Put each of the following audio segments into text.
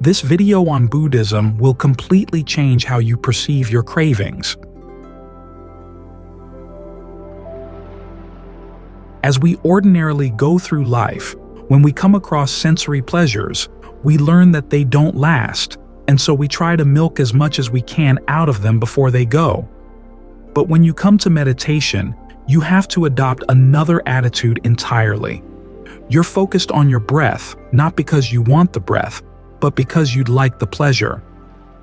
This video on Buddhism will completely change how you perceive your cravings. As we ordinarily go through life, when we come across sensory pleasures, we learn that they don't last, and so we try to milk as much as we can out of them before they go. But when you come to meditation, you have to adopt another attitude entirely. You're focused on your breath, not because you want the breath, but because you'd like the pleasure.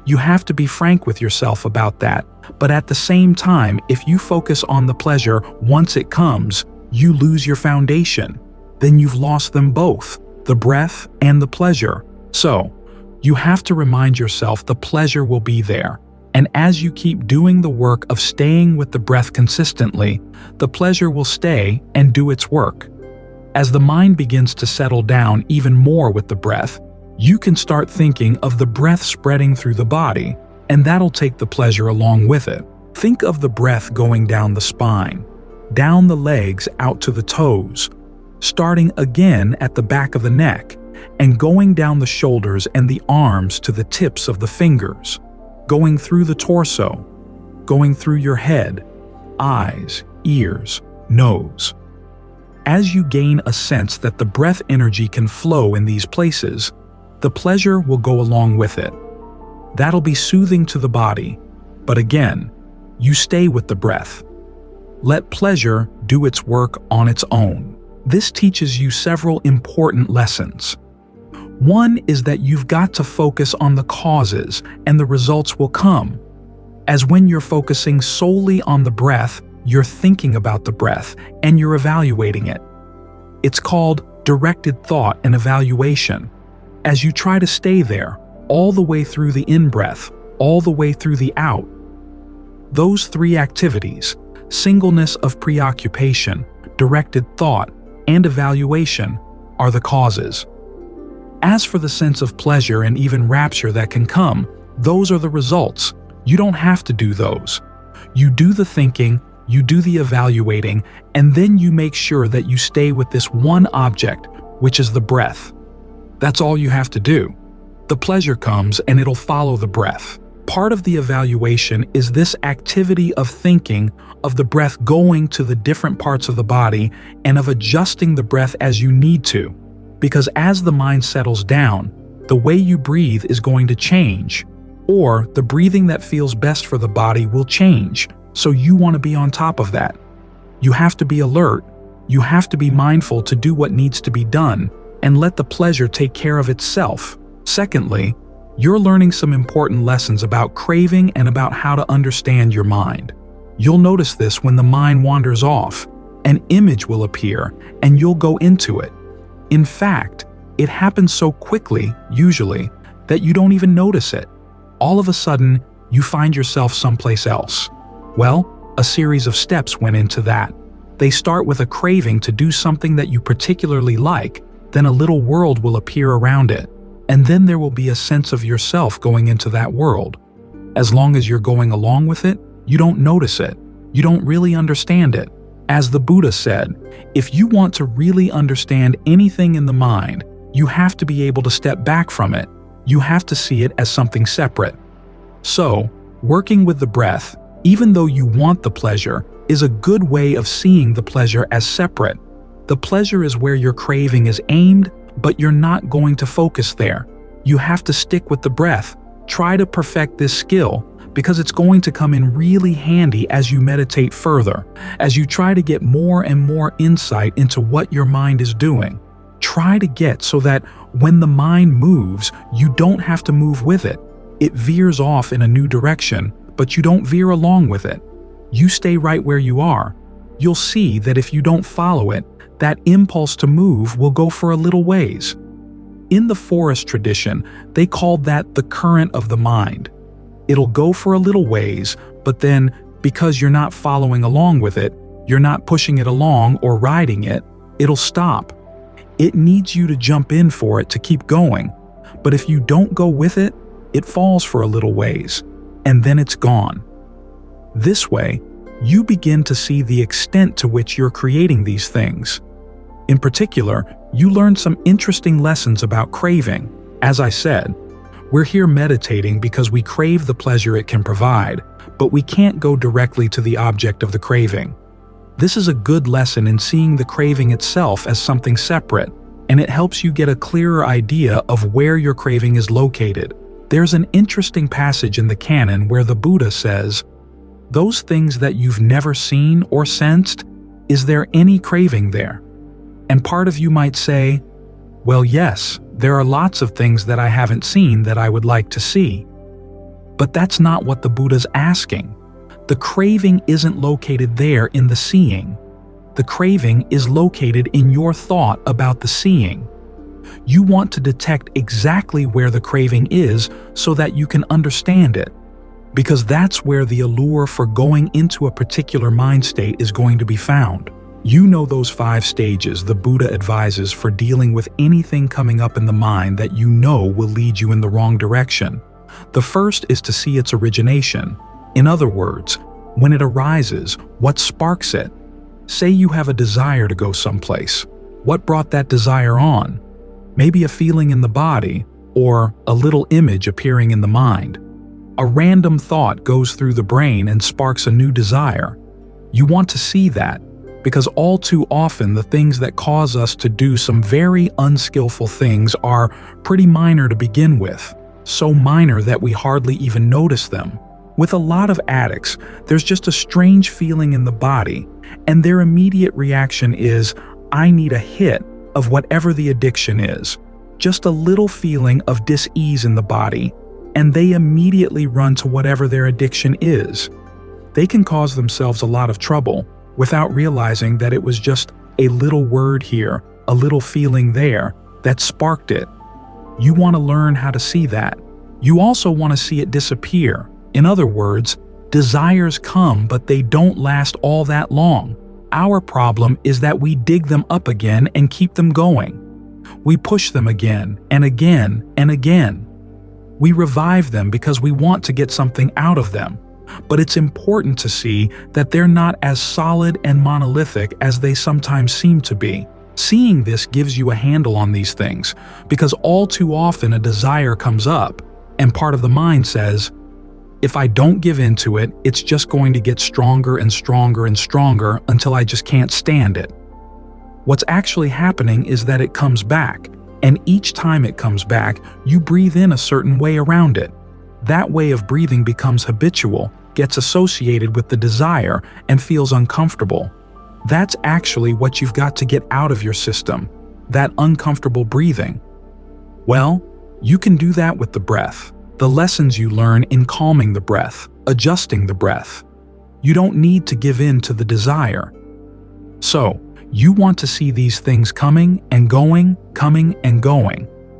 You have to be frank with yourself about that, but at the same time, if you focus on the pleasure once it comes, you lose your foundation. Then you've lost them both, the breath and the pleasure. So, you have to remind yourself the pleasure will be there. And as you keep doing the work of staying with the breath consistently, the pleasure will stay and do its work. As the mind begins to settle down even more with the breath, you can start thinking of the breath spreading through the body, and that'll take the pleasure along with it. Think of the breath going down the spine, down the legs out to the toes, starting again at the back of the neck, and going down the shoulders and the arms to the tips of the fingers, going through the torso, going through your head, eyes, ears, nose. As you gain a sense that the breath energy can flow in these places, the pleasure will go along with it. That'll be soothing to the body, but again, you stay with the breath. Let pleasure do its work on its own. This teaches you several important lessons. One is that you've got to focus on the causes and the results will come. As when you're focusing solely on the breath, you're thinking about the breath and you're evaluating it. It's called directed thought and evaluation. As you try to stay there, all the way through the in-breath, all the way through the out. Those three activities, singleness of preoccupation, directed thought, and evaluation, are the causes. As for the sense of pleasure and even rapture that can come, those are the results. You don't have to do those. You do the thinking, you do the evaluating, and then you make sure that you stay with this one object, which is the breath. That's all you have to do. The pleasure comes and it'll follow the breath. Part of the evaluation is this activity of thinking of the breath going to the different parts of the body and of adjusting the breath as you need to. Because as the mind settles down, the way you breathe is going to change, or the breathing that feels best for the body will change, so you want to be on top of that. You have to be alert, you have to be mindful to do what needs to be done, and let the pleasure take care of itself. Secondly, you're learning some important lessons about craving and about how to understand your mind. You'll notice this when the mind wanders off. An image will appear, and you'll go into it. In fact, it happens so quickly, usually, that you don't even notice it. All of a sudden, you find yourself someplace else. Well, a series of steps went into that. They start with a craving to do something that you particularly like, then a little world will appear around it, and then there will be a sense of yourself going into that world. As long as you're going along with it, you don't notice it. You don't really understand it. As the Buddha said, if you want to really understand anything in the mind, you have to be able to step back from it. You have to see it as something separate. So, working with the breath, even though you want the pleasure, is a good way of seeing the pleasure as separate. The pleasure is where your craving is aimed, but you're not going to focus there. You have to stick with the breath. Try to perfect this skill, because it's going to come in really handy as you meditate further, as you try to get more and more insight into what your mind is doing. Try to get so that when the mind moves, you don't have to move with it. It veers off in a new direction, but you don't veer along with it. You stay right where you are. You'll see that if you don't follow it, that impulse to move will go for a little ways. In the forest tradition, they called that the current of the mind. It'll go for a little ways, but then, because you're not following along with it, you're not pushing it along or riding it, it'll stop. It needs you to jump in for it to keep going, but if you don't go with it, it falls for a little ways, and then it's gone. This way, you begin to see the extent to which you're creating these things. In particular, you learn some interesting lessons about craving. As I said, We're here meditating because we crave the pleasure it can provide, but we can't go directly to the object of the craving. This is a good lesson in seeing the craving itself as something separate, and it helps you get a clearer idea of where your craving is located. There's an interesting passage in the canon where the Buddha says, "Those things that you've never seen or sensed, is there any craving there?" And part of you might say, "Well, yes, there are lots of things that I haven't seen that I would like to see." But that's not what the Buddha's asking. The craving isn't located there in the seeing. The craving is located in your thought about the seeing. You want to detect exactly where the craving is so that you can understand it, because that's where the allure for going into a particular mind state is going to be found. You know those 5 stages the Buddha advises for dealing with anything coming up in the mind that you know will lead you in the wrong direction. The first is to see its origination. In other words, when it arises, what sparks it? Say you have a desire to go someplace. What brought that desire on? Maybe a feeling in the body, or a little image appearing in the mind. A random thought goes through the brain and sparks a new desire. You want to see that, because all too often the things that cause us to do some very unskillful things are pretty minor to begin with, so minor that we hardly even notice them. With a lot of addicts, there's just a strange feeling in the body, and their immediate reaction is, "I need a hit of whatever the addiction is." Just a little feeling of dis-ease in the body, and they immediately run to whatever their addiction is. They can cause themselves a lot of trouble without realizing that it was just a little word here, a little feeling there, that sparked it. You want to learn how to see that. You also want to see it disappear. In other words, desires come, but they don't last all that long. Our problem is that we dig them up again and keep them going. We push them again and again and again. We revive them because we want to get something out of them. But it's important to see that they're not as solid and monolithic as they sometimes seem to be. Seeing this gives you a handle on these things, because all too often a desire comes up, and part of the mind says, "If I don't give in to it, it's just going to get stronger and stronger and stronger until I just can't stand it." What's actually happening is that it comes back, and each time it comes back, you breathe in a certain way around it. That way of breathing becomes habitual, gets associated with the desire, and feels uncomfortable. That's actually what you've got to get out of your system, that uncomfortable breathing. Well, you can do that with the breath. The lessons you learn in calming the breath, adjusting the breath. You don't need to give in to the desire. So, you want to see these things coming and going,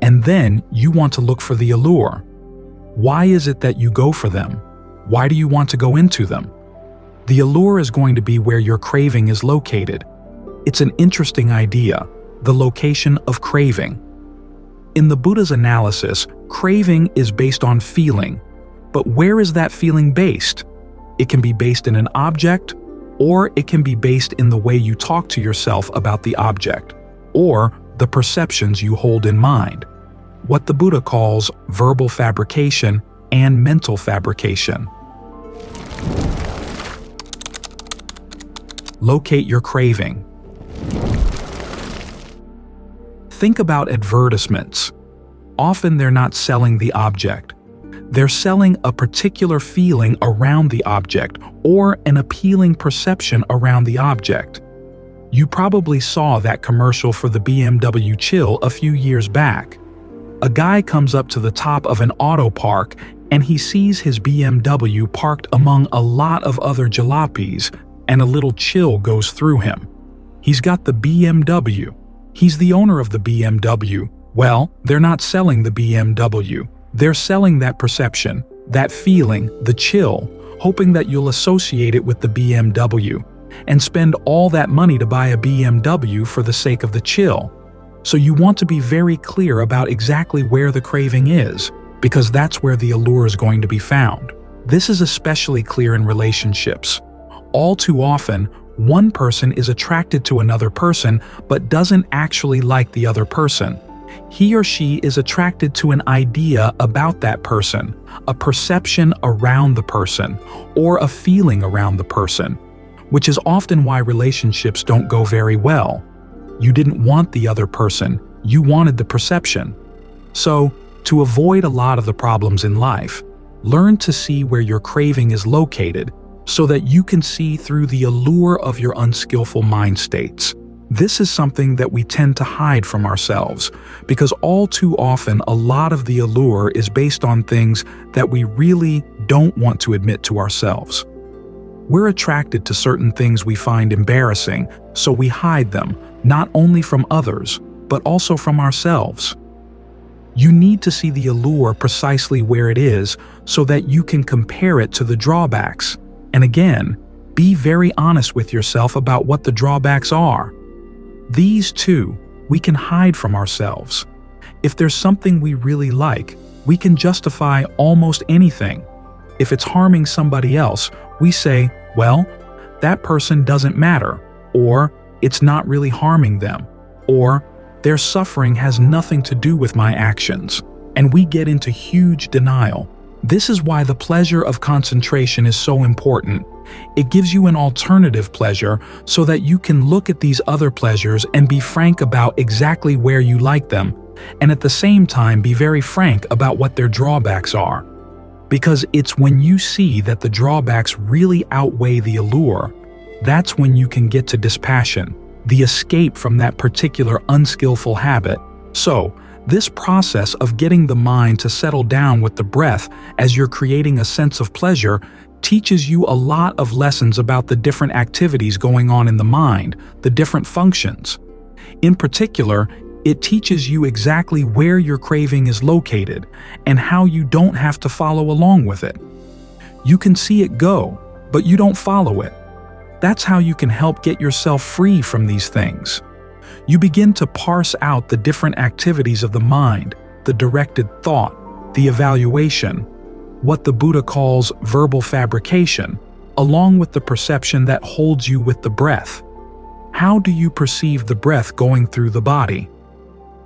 and then you want to look for the allure. Why is it that you go for them? Why do you want to go into them? The allure is going to be where your craving is located. It's an interesting idea, the location of craving. In the Buddha's analysis, craving is based on feeling. But where is that feeling based? It can be based in an object, or it can be based in the way you talk to yourself about the object, or the perceptions you hold in mind. What the Buddha calls verbal fabrication and mental fabrication. Locate your craving. Think about advertisements. Often they're not selling the object. They're selling a particular feeling around the object or an appealing perception around the object. You probably saw that commercial for the BMW Chill a few years back. A guy comes up to the top of an auto park and he sees his BMW parked among a lot of other jalopies, and a little chill goes through him. He's got the BMW. He's the owner of the BMW. Well, they're not selling the BMW. They're selling that perception, that feeling, the chill, hoping that you'll associate it with the BMW and spend all that money to buy a BMW for the sake of the chill. So you want to be very clear about exactly where the craving is, because that's where the allure is going to be found. This is especially clear in relationships. All too often, one person is attracted to another person but doesn't actually like the other person. He or she is attracted to an idea about that person, a perception around the person, or a feeling around the person, which is often why relationships don't go very well. You didn't want the other person, you wanted the perception. So, to avoid a lot of the problems in life, learn to see where your craving is located so that you can see through the allure of your unskillful mind states. This is something that we tend to hide from ourselves because all too often a lot of the allure is based on things that we really don't want to admit to ourselves. We're attracted to certain things we find embarrassing, so we hide them, not only from others, but also from ourselves. You need to see the allure precisely where it is so that you can compare it to the drawbacks. And again, be very honest with yourself about what the drawbacks are. These too, we can hide from ourselves. If there's something we really like, we can justify almost anything. If it's harming somebody else, we say, well, that person doesn't matter, or it's not really harming them, or their suffering has nothing to do with my actions, and we get into huge denial. This is why the pleasure of concentration is so important. It gives you an alternative pleasure so that you can look at these other pleasures and be frank about exactly where you like them, and at the same time be very frank about what their drawbacks are. Because it's when you see that the drawbacks really outweigh the allure, that's when you can get to dispassion, the escape from that particular unskillful habit. So, this process of getting the mind to settle down with the breath as you're creating a sense of pleasure teaches you a lot of lessons about the different activities going on in the mind, the different functions. In particular, it teaches you exactly where your craving is located and how you don't have to follow along with it. You can see it go, but you don't follow it. That's how you can help get yourself free from these things. You begin to parse out the different activities of the mind, the directed thought, the evaluation, what the Buddha calls verbal fabrication, along with the perception that holds you with the breath. How do you perceive the breath going through the body?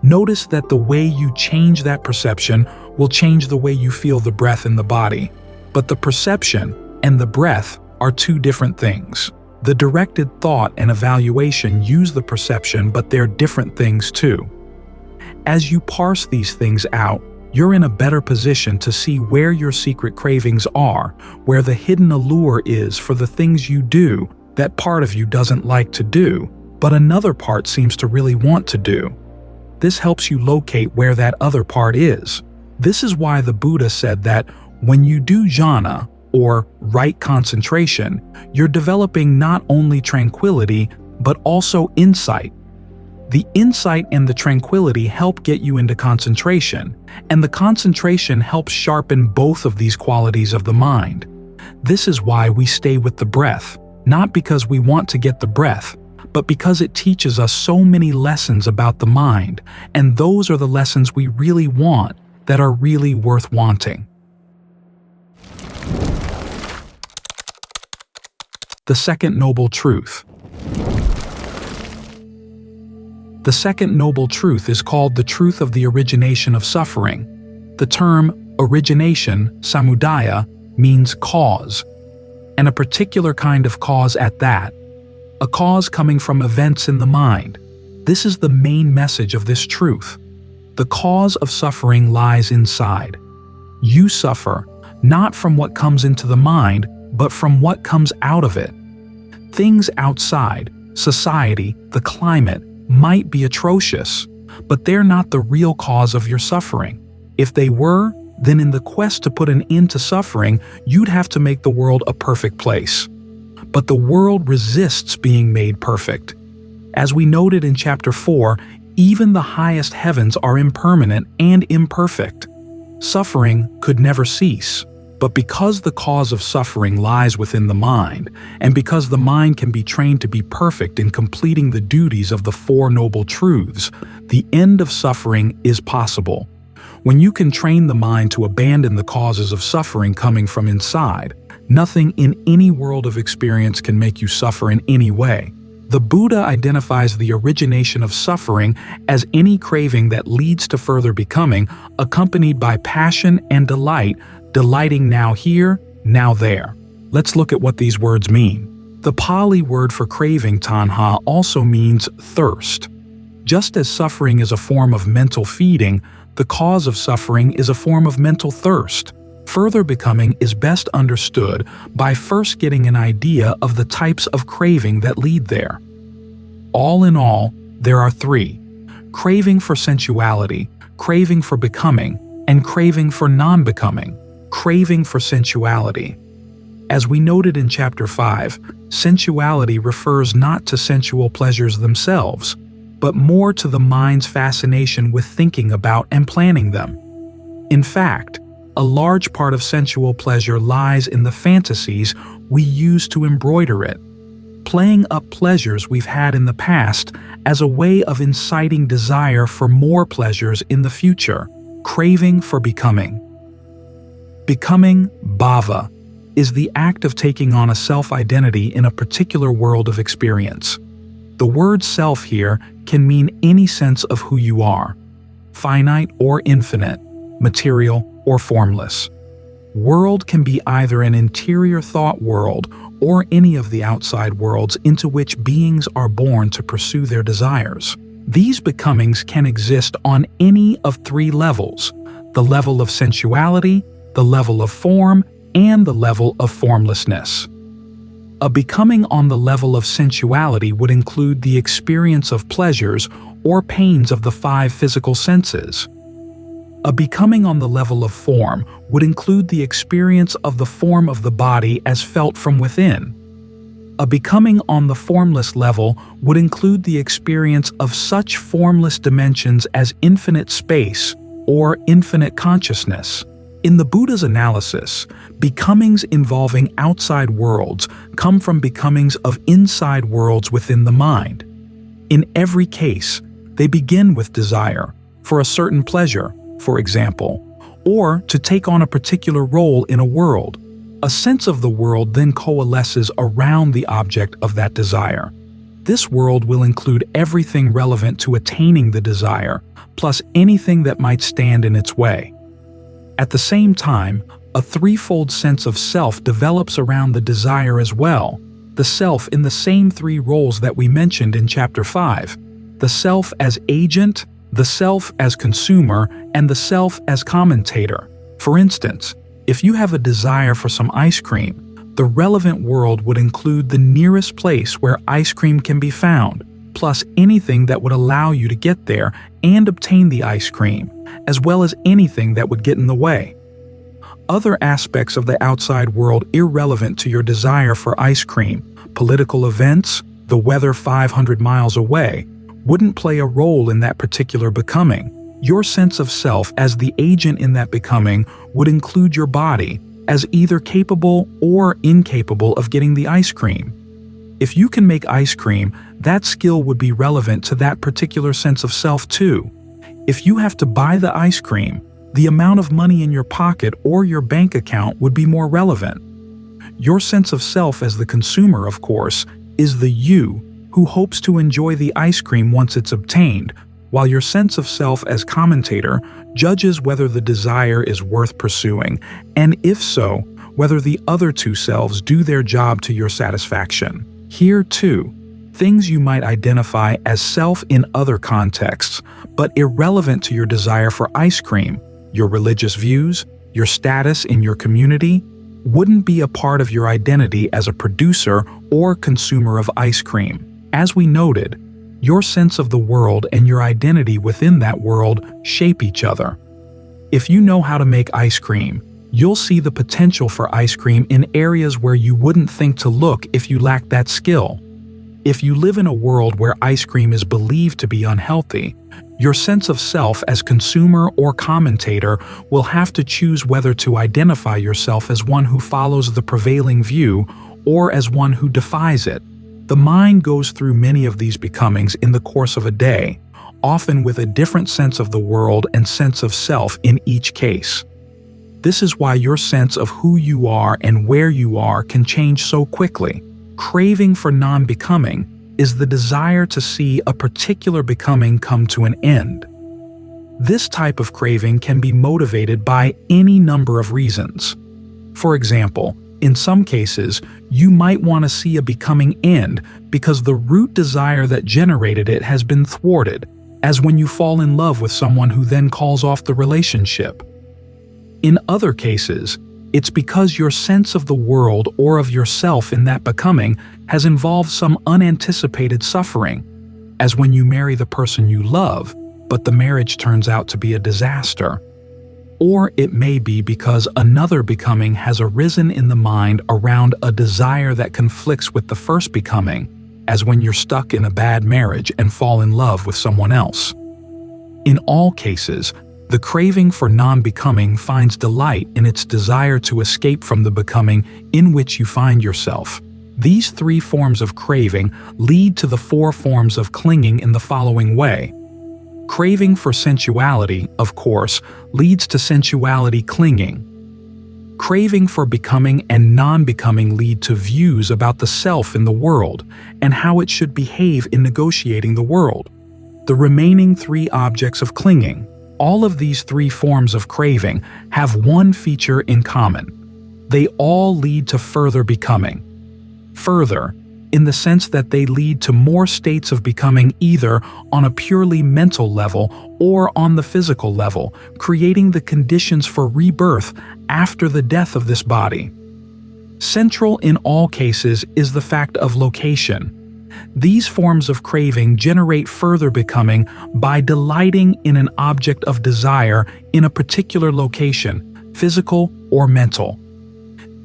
Notice that the way you change that perception will change the way you feel the breath in the body. But the perception and the breath are two different things. The directed thought and evaluation use the perception, but they're different things too. As you parse these things out, you're in a better position to see where your secret cravings are, where the hidden allure is for the things you do that part of you doesn't like to do, but another part seems to really want to do. This helps you locate where that other part is. This is why the Buddha said that when you do jhana, or right concentration, you're developing not only tranquility, but also insight. The insight and the tranquility help get you into concentration, and the concentration helps sharpen both of these qualities of the mind. This is why we stay with the breath, not because we want to get the breath, but because it teaches us so many lessons about the mind, and those are the lessons we really want, that are really worth wanting. The second noble truth. The second noble truth is called the truth of the origination of suffering. The term origination, Samudaya, means cause, and a particular kind of cause at that. A cause coming from events in the mind. This is the main message of this truth. The cause of suffering lies inside. You suffer, not from what comes into the mind, but from what comes out of it. Things outside, society, the climate, might be atrocious, but they're not the real cause of your suffering. If they were, then in the quest to put an end to suffering, you'd have to make the world a perfect place. But the world resists being made perfect. As we noted in Chapter 4, even the highest heavens are impermanent and imperfect. Suffering could never cease. But because the cause of suffering lies within the mind, and because the mind can be trained to be perfect in completing the duties of the Four Noble Truths, the end of suffering is possible. When you can train the mind to abandon the causes of suffering coming from inside, nothing in any world of experience can make you suffer in any way. The Buddha identifies the origination of suffering as any craving that leads to further becoming, accompanied by passion and delight, delighting now here, now there. Let's look at what these words mean. The Pali word for craving, tanha, also means thirst. Just as suffering is a form of mental feeding, the cause of suffering is a form of mental thirst. Further becoming is best understood by first getting an idea of the types of craving that lead there. All in all, there are three: craving for sensuality, craving for becoming, and craving for non-becoming. Craving for sensuality. As we noted in Chapter 5, sensuality refers not to sensual pleasures themselves, but more to the mind's fascination with thinking about and planning them. In fact, a large part of sensual pleasure lies in the fantasies we use to embroider it, playing up pleasures we've had in the past as a way of inciting desire for more pleasures in the future. Craving for becoming. Becoming, bhava, is the act of taking on a self-identity in a particular world of experience. The word self here can mean any sense of who you are, finite or infinite, material or formless. World can be either an interior thought world or any of the outside worlds into which beings are born to pursue their desires. These becomings can exist on any of three levels: the level of sensuality, the level of form, and the level of formlessness. A becoming on the level of sensuality would include the experience of pleasures or pains of the five physical senses. A becoming on the level of form would include the experience of the form of the body as felt from within. A becoming on the formless level would include the experience of such formless dimensions as infinite space or infinite consciousness. In the Buddha's analysis, becomings involving outside worlds come from becomings of inside worlds within the mind. In every case, they begin with desire for a certain pleasure, for example, or to take on a particular role in a world. A sense of the world then coalesces around the object of that desire. This world will include everything relevant to attaining the desire, plus anything that might stand in its way. At the same time, a threefold sense of self develops around the desire as well, the self in the same three roles that we mentioned in Chapter 5, the self as agent, the self as consumer, and the self as commentator. For instance, if you have a desire for some ice cream, the relevant world would include the nearest place where ice cream can be found, plus anything that would allow you to get there and obtain the ice cream, as well as anything that would get in the way. Other aspects of the outside world irrelevant to your desire for ice cream, political events, the weather 500 miles away, wouldn't play a role in that particular becoming. Your sense of self as the agent in that becoming would include your body as either capable or incapable of getting the ice cream. If you can make ice cream, that skill would be relevant to that particular sense of self too. If you have to buy the ice cream, the amount of money in your pocket or your bank account would be more relevant. Your sense of self as the consumer, of course, is the you who hopes to enjoy the ice cream once it's obtained, while your sense of self as commentator judges whether the desire is worth pursuing, and if so, whether the other two selves do their job to your satisfaction. Here, too, things you might identify as self in other contexts, but irrelevant to your desire for ice cream, your religious views, your status in your community, wouldn't be a part of your identity as a producer or consumer of ice cream. As we noted, your sense of the world and your identity within that world shape each other. If you know how to make ice cream, you'll see the potential for ice cream in areas where you wouldn't think to look if you lacked that skill. If you live in a world where ice cream is believed to be unhealthy, your sense of self as consumer or commentator will have to choose whether to identify yourself as one who follows the prevailing view or as one who defies it. The mind goes through many of these becomings in the course of a day, often with a different sense of the world and sense of self in each case. This is why your sense of who you are and where you are can change so quickly. Craving for non-becoming is the desire to see a particular becoming come to an end. This type of craving can be motivated by any number of reasons. For example, in some cases, you might want to see a becoming end because the root desire that generated it has been thwarted, as when you fall in love with someone who then calls off the relationship. In other cases, it's because your sense of the world or of yourself in that becoming has involved some unanticipated suffering, as when you marry the person you love, but the marriage turns out to be a disaster. Or it may be because another becoming has arisen in the mind around a desire that conflicts with the first becoming, as when you're stuck in a bad marriage and fall in love with someone else. In all cases, the craving for non-becoming finds delight in its desire to escape from the becoming in which you find yourself. These three forms of craving lead to the four forms of clinging in the following way. Craving for sensuality, of course, leads to sensuality clinging. Craving for becoming and non-becoming lead to views about the self in the world and how it should behave in negotiating the world. The remaining three objects of clinging, all of these three forms of craving, have one feature in common. They all lead to further becoming. Further, in the sense that they lead to more states of becoming either on a purely mental level or on the physical level, creating the conditions for rebirth after the death of this body. Central in all cases is the fact of location. These forms of craving generate further becoming by delighting in an object of desire in a particular location, physical or mental.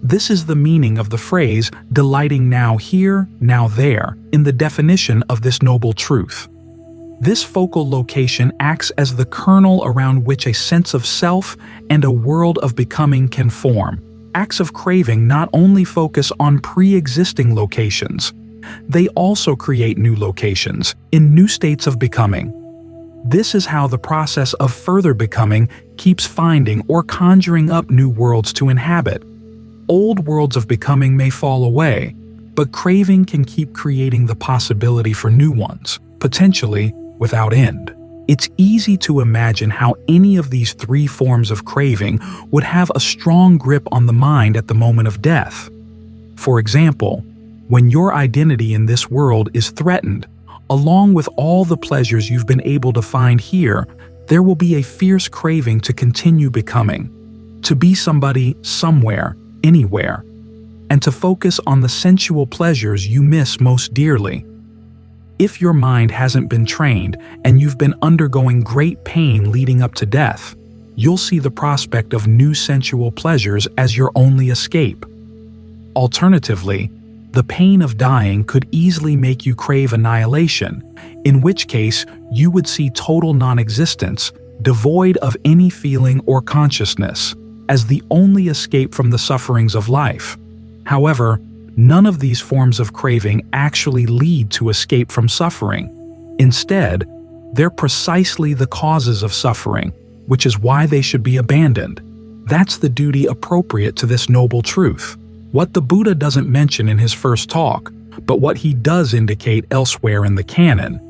This is the meaning of the phrase, delighting now here, now there, in the definition of this noble truth. This focal location acts as the kernel around which a sense of self and a world of becoming can form. Acts of craving not only focus on pre-existing locations, they also create new locations, in new states of becoming. This is how the process of further becoming keeps finding or conjuring up new worlds to inhabit. Old worlds of becoming may fall away, but craving can keep creating the possibility for new ones, potentially without end. It's easy to imagine how any of these three forms of craving would have a strong grip on the mind at the moment of death. For example, when your identity in this world is threatened, along with all the pleasures you've been able to find here, there will be a fierce craving to continue becoming, to be somebody somewhere, anywhere, and to focus on the sensual pleasures you miss most dearly. If your mind hasn't been trained and you've been undergoing great pain leading up to death, you'll see the prospect of new sensual pleasures as your only escape. Alternatively, the pain of dying could easily make you crave annihilation, in which case you would see total non-existence, devoid of any feeling or consciousness, as the only escape from the sufferings of life. However, none of these forms of craving actually lead to escape from suffering. Instead, they're precisely the causes of suffering, which is why they should be abandoned. That's the duty appropriate to this noble truth. What the Buddha doesn't mention in his first talk, but what he does indicate elsewhere in the canon,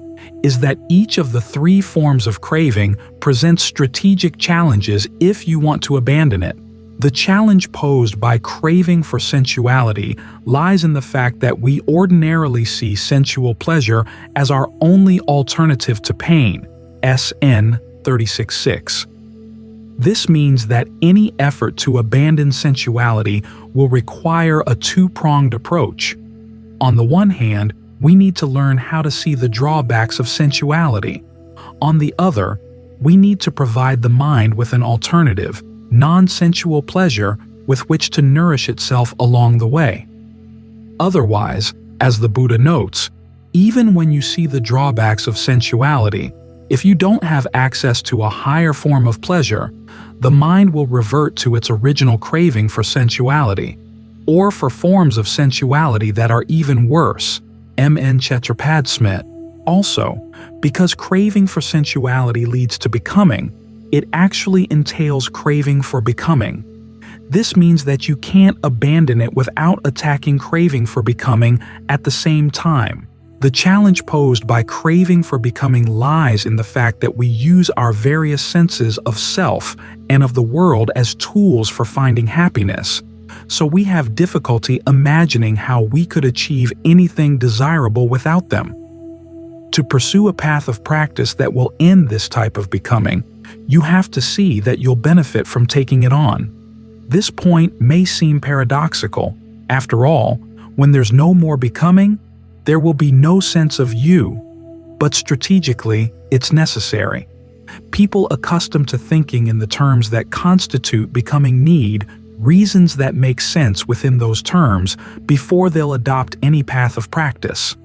is that each of the three forms of craving presents strategic challenges if you want to abandon it. The challenge posed by craving for sensuality lies in the fact that we ordinarily see sensual pleasure as our only alternative to pain, SN 36:6. This means that any effort to abandon sensuality will require a two-pronged approach. On the one hand, we need to learn how to see the drawbacks of sensuality. On the other, we need to provide the mind with an alternative, non-sensual pleasure with which to nourish itself along the way. Otherwise, as the Buddha notes, even when you see the drawbacks of sensuality, if you don't have access to a higher form of pleasure, the mind will revert to its original craving for sensuality, or for forms of sensuality that are even worse. M.N. Chetrapad Smith. Also, because craving for sensuality leads to becoming, it actually entails craving for becoming. This means that you can't abandon it without attacking craving for becoming at the same time. The challenge posed by craving for becoming lies in the fact that we use our various senses of self and of the world as tools for finding happiness. So we have difficulty imagining how we could achieve anything desirable without them. To pursue a path of practice that will end this type of becoming, you have to see that you'll benefit from taking it on. This point may seem paradoxical. After all, when there's no more becoming, there will be no sense of you. But strategically, it's necessary. People accustomed to thinking in the terms that constitute becoming need reasons that make sense within those terms before they'll adopt any path of practice.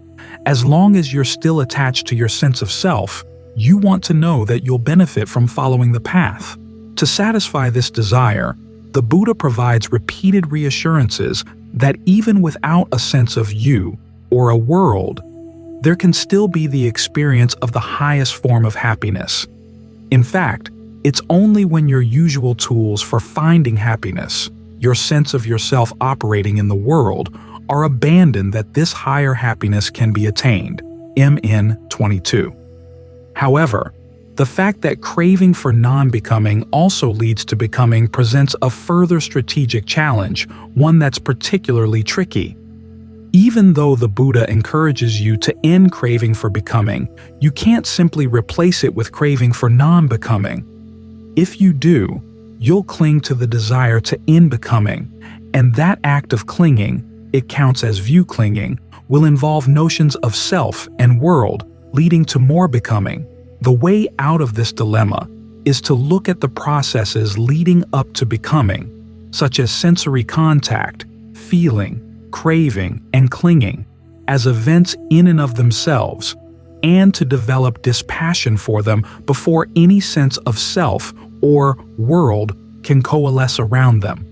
As long as you're still attached to your sense of self, you want to know that you'll benefit from following the path. To satisfy this desire, the Buddha provides repeated reassurances that even without a sense of you or a world, there can still be the experience of the highest form of happiness. In fact, it's only when your usual tools for finding happiness, your sense of yourself operating in the world, are abandoned that this higher happiness can be attained. MN 22. However, the fact that craving for non-becoming also leads to becoming presents a further strategic challenge, one that's particularly tricky. Even though the Buddha encourages you to end craving for becoming, you can't simply replace it with craving for non-becoming. If you do, you'll cling to the desire to end becoming, and that act of clinging, it counts as view clinging, will involve notions of self and world, leading to more becoming. The way out of this dilemma is to look at the processes leading up to becoming, such as sensory contact, feeling, craving, and clinging, as events in and of themselves, and to develop dispassion for them before any sense of self or world can coalesce around them.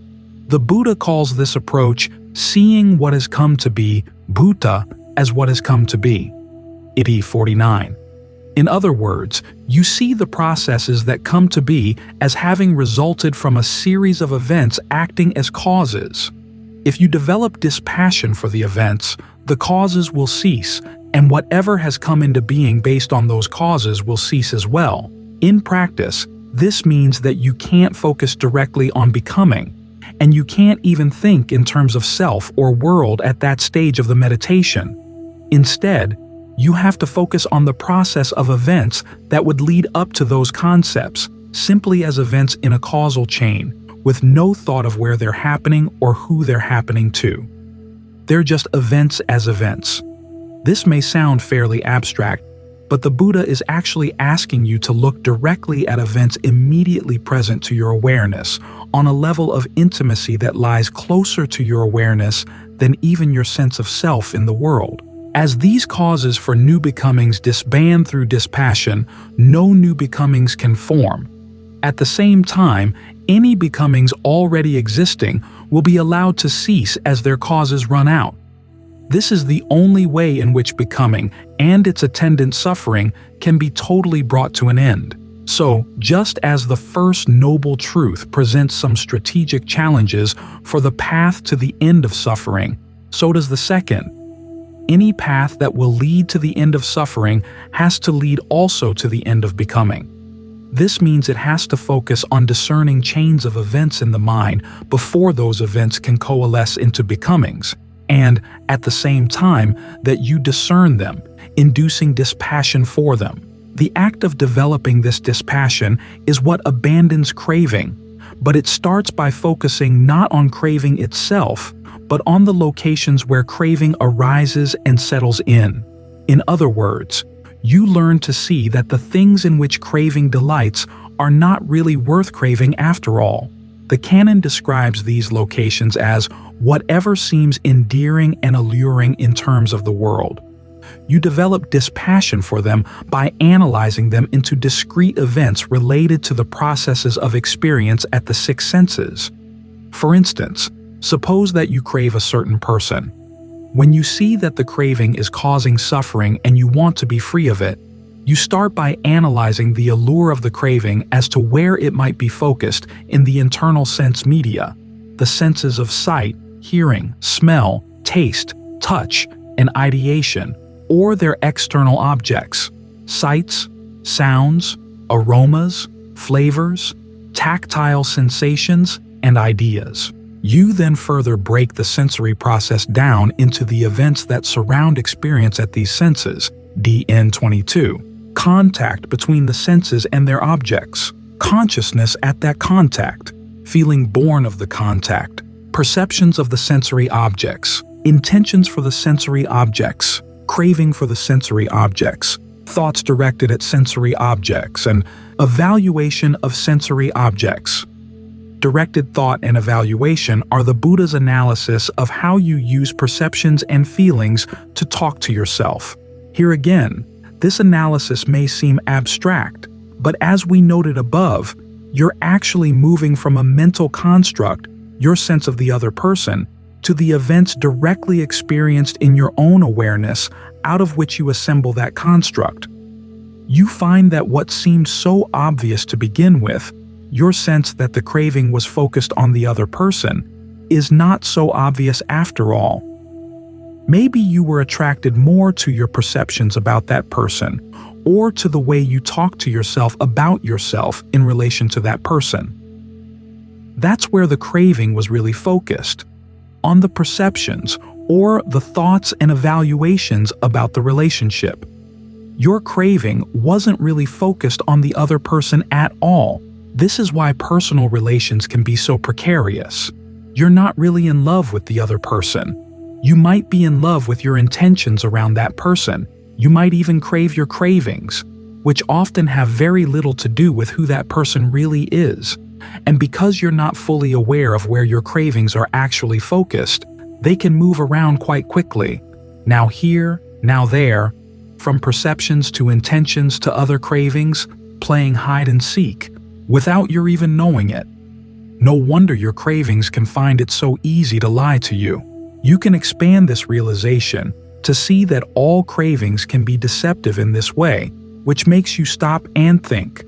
The Buddha calls this approach seeing what has come to be, bhuta, as what has come to be. Iti 49. In other words, you see the processes that come to be as having resulted from a series of events acting as causes. If you develop dispassion for the events, the causes will cease, and whatever has come into being based on those causes will cease as well. In practice, this means that you can't focus directly on becoming, and you can't even think in terms of self or world at that stage of the meditation. Instead, you have to focus on the process of events that would lead up to those concepts, simply as events in a causal chain, with no thought of where they're happening or who they're happening to. They're just events as events. This may sound fairly abstract, but the Buddha is actually asking you to look directly at events immediately present to your awareness, on a level of intimacy that lies closer to your awareness than even your sense of self in the world. As these causes for new becomings disband through dispassion, no new becomings can form. At the same time, any becomings already existing will be allowed to cease as their causes run out. This is the only way in which becoming and its attendant suffering can be totally brought to an end. So, just as the first noble truth presents some strategic challenges for the path to the end of suffering, so does the second. Any path that will lead to the end of suffering has to lead also to the end of becoming. This means it has to focus on discerning chains of events in the mind before those events can coalesce into becomings, and at the same time that you discern them, inducing dispassion for them. The act of developing this dispassion is what abandons craving, but it starts by focusing not on craving itself, but on the locations where craving arises and settles in. In other words, you learn to see that the things in which craving delights are not really worth craving after all. The canon describes these locations as whatever seems endearing and alluring in terms of the world. You develop dispassion for them by analyzing them into discrete events related to the processes of experience at the six senses. For instance, suppose that you crave a certain person. When you see that the craving is causing suffering and you want to be free of it, you start by analyzing the allure of the craving as to where it might be focused in the internal sense media, the senses of sight, hearing, smell, taste, touch, and ideation, or their external objects, sights, sounds, aromas, flavors, tactile sensations, and ideas. You then further break the sensory process down into the events that surround experience at these senses, DN 22. Contact between the senses and their objects, consciousness at that contact, feeling born of the contact, perceptions of the sensory objects, intentions for the sensory objects, craving for the sensory objects, thoughts directed at sensory objects, and evaluation of sensory objects. Directed thought and evaluation are the Buddha's analysis of how you use perceptions and feelings to talk to yourself. Here again, this analysis may seem abstract, but as we noted above, you're actually moving from a mental construct, your sense of the other person, to the events directly experienced in your own awareness, out of which you assemble that construct. You find that what seemed so obvious to begin with, your sense that the craving was focused on the other person, is not so obvious after all. Maybe you were attracted more to your perceptions about that person, or to the way you talk to yourself about yourself in relation to that person. That's where the craving was really focused, on the perceptions or the thoughts and evaluations about the relationship. Your craving wasn't really focused on the other person at all. This is why personal relations can be so precarious. You're not really in love with the other person. You might be in love with your intentions around that person. You might even crave your cravings, which often have very little to do with who that person really is. And because you're not fully aware of where your cravings are actually focused, they can move around quite quickly. Now here, now there, from perceptions to intentions to other cravings, playing hide and seek, without your even knowing it. No wonder your cravings can find it so easy to lie to you. You can expand this realization to see that all cravings can be deceptive in this way, which makes you stop and think.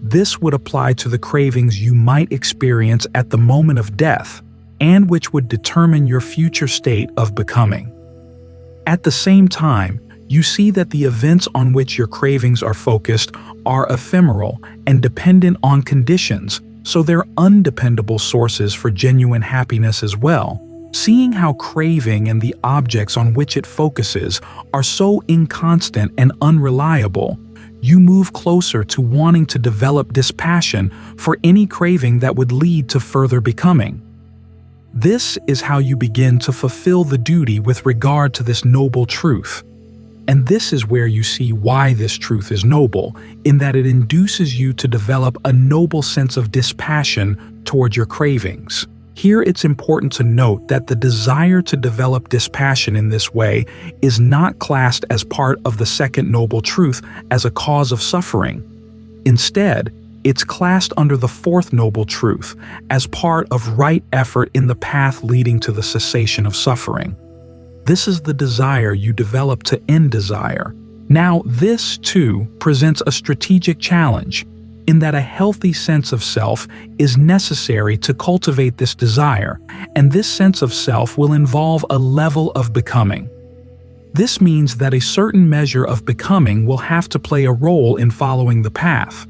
This would apply to the cravings you might experience at the moment of death, and which would determine your future state of becoming. At the same time, you see that the events on which your cravings are focused are ephemeral and dependent on conditions, so they're undependable sources for genuine happiness as well. Seeing how craving and the objects on which it focuses are so inconstant and unreliable, you move closer to wanting to develop dispassion for any craving that would lead to further becoming. This is how you begin to fulfill the duty with regard to this noble truth. And this is where you see why this truth is noble, in that it induces you to develop a noble sense of dispassion toward your cravings. Here it's important to note that the desire to develop dispassion in this way is not classed as part of the second noble truth as a cause of suffering. Instead, it's classed under the fourth noble truth as part of right effort in the path leading to the cessation of suffering. This is the desire you develop to end desire. Now, this, too, presents a strategic challenge, in that a healthy sense of self is necessary to cultivate this desire, and this sense of self will involve a level of becoming. This means that a certain measure of becoming will have to play a role in following the path.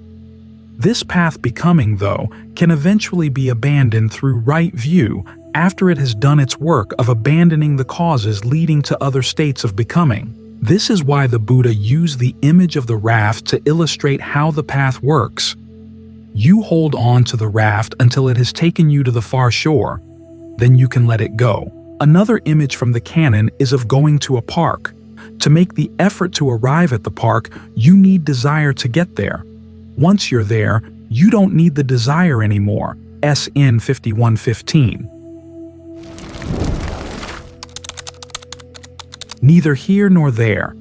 This path becoming, though, can eventually be abandoned through right view after it has done its work of abandoning the causes leading to other states of becoming. This is why the Buddha used the image of the raft to illustrate how the path works. You hold on to the raft until it has taken you to the far shore, then you can let it go. Another image from the canon is of going to a park. To make the effort to arrive at the park, you need desire to get there. Once you're there, you don't need the desire anymore. SN 5115. Neither here nor there.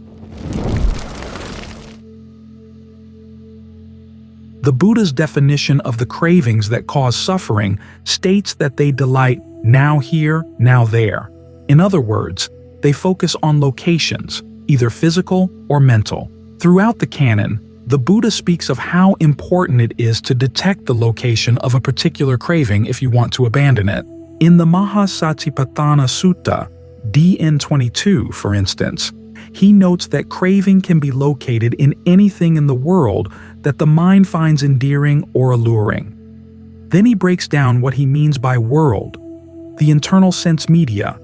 The Buddha's definition of the cravings that cause suffering states that they delight now here, now there. In other words, they focus on locations, either physical or mental. Throughout the canon, the Buddha speaks of how important it is to detect the location of a particular craving if you want to abandon it. In the Mahasatipatthana Sutta, DN 22, for instance, He notes that craving can be located in anything in the world that the mind finds endearing or alluring. Then he breaks down what he means by world: the internal sense media,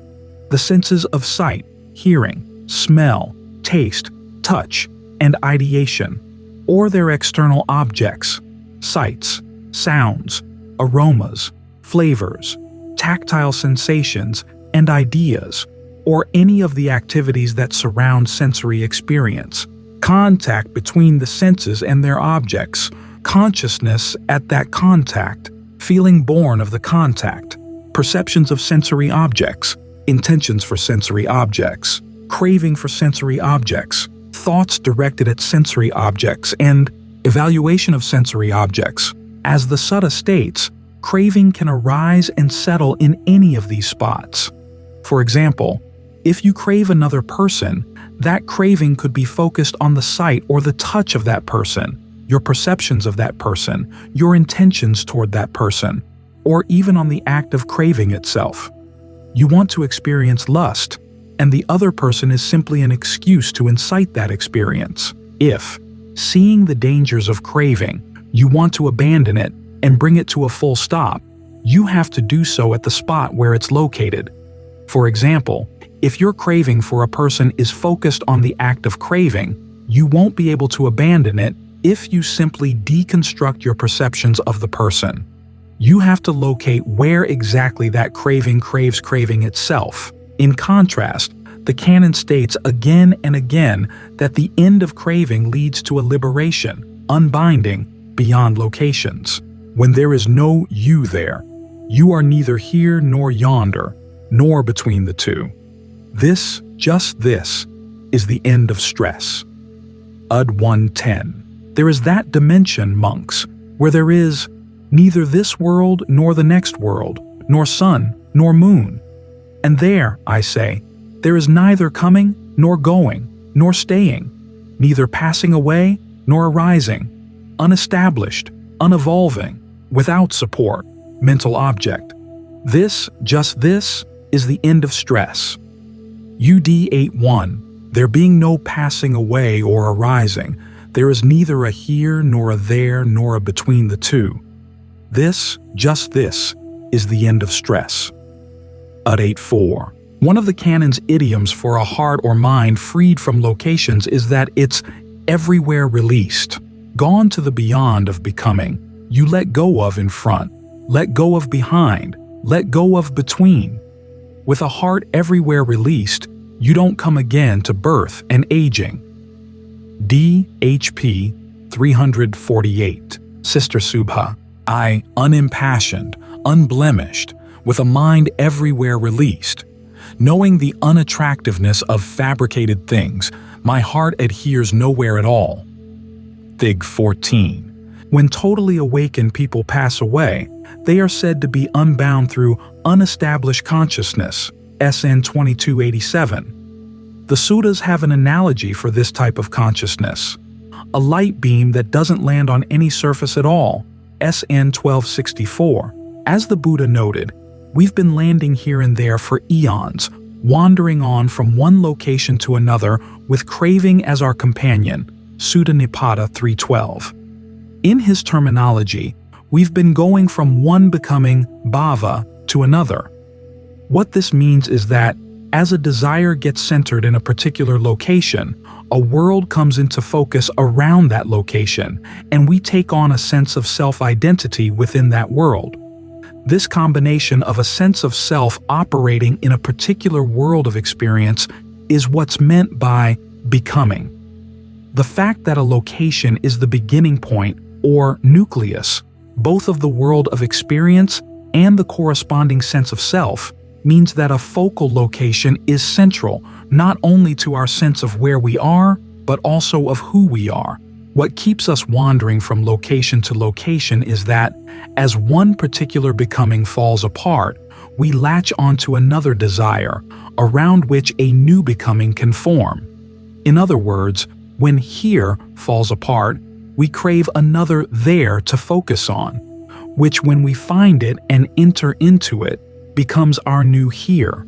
the senses of sight, hearing, smell, taste, touch, and ideation, or their external objects, sights, sounds, aromas, flavors, tactile sensations, and ideas, or any of the activities that surround sensory experience, contact between the senses and their objects, consciousness at that contact, feeling born of the contact, perceptions of sensory objects, intentions for sensory objects, craving for sensory objects, thoughts directed at sensory objects, and evaluation of sensory objects. As the Sutta states, craving can arise and settle in any of these spots. For example, if you crave another person, that craving could be focused on the sight or the touch of that person, your perceptions of that person, your intentions toward that person, or even on the act of craving itself. You want to experience lust, and the other person is simply an excuse to incite that experience. If, seeing the dangers of craving, you want to abandon it and bring it to a full stop, you have to do so at the spot where it's located. For example, if your craving for a person is focused on the act of craving, you won't be able to abandon it if you simply deconstruct your perceptions of the person. You have to locate where exactly that craving craves craving itself. In contrast, the canon states again and again that the end of craving leads to a liberation, unbinding, beyond locations. When there is no you there, you are neither here nor yonder, nor between the two. This, just this, is the end of stress. Ud 110. There is that dimension, monks, where there is neither this world nor the next world, nor sun nor moon. And there, I say, there is neither coming nor going, nor staying, neither passing away nor arising, unestablished, unevolving, without support, mental object. This, just this, is the end of stress. UD 8.1. There being no passing away or arising, there is neither a here nor a there nor a between the two. This, just this, is the end of stress. Ud 8.4. One of the canon's idioms for a heart or mind freed from locations is that it's everywhere released, gone to the beyond of becoming. You let go of in front, let go of behind, let go of between. With a heart everywhere released, you don't come again to birth and aging. DHP 348. Sister Subha. I, unimpassioned, unblemished, with a mind everywhere released. Knowing the unattractiveness of fabricated things, my heart adheres nowhere at all. Fig 14. When totally awakened people pass away, they are said to be unbound through unestablished consciousness, SN 2287. The suttas have an analogy for this type of consciousness: a light beam that doesn't land on any surface at all, SN 1264. As the Buddha noted, we've been landing here and there for eons, wandering on from one location to another with craving as our companion, Sutta Nipata 312. In his terminology, we've been going from one becoming bhava to another. What this means is that, as a desire gets centered in a particular location, a world comes into focus around that location, and we take on a sense of self-identity within that world. This combination of a sense of self operating in a particular world of experience is what's meant by becoming. The fact that a location is the beginning point or nucleus, both of the world of experience and the corresponding sense of self, means that a focal location is central not only to our sense of where we are, but also of who we are. What keeps us wandering from location to location is that, as one particular becoming falls apart, we latch onto another desire, around which a new becoming can form. In other words, when here falls apart, we crave another there to focus on, which when we find it and enter into it, becomes our new here.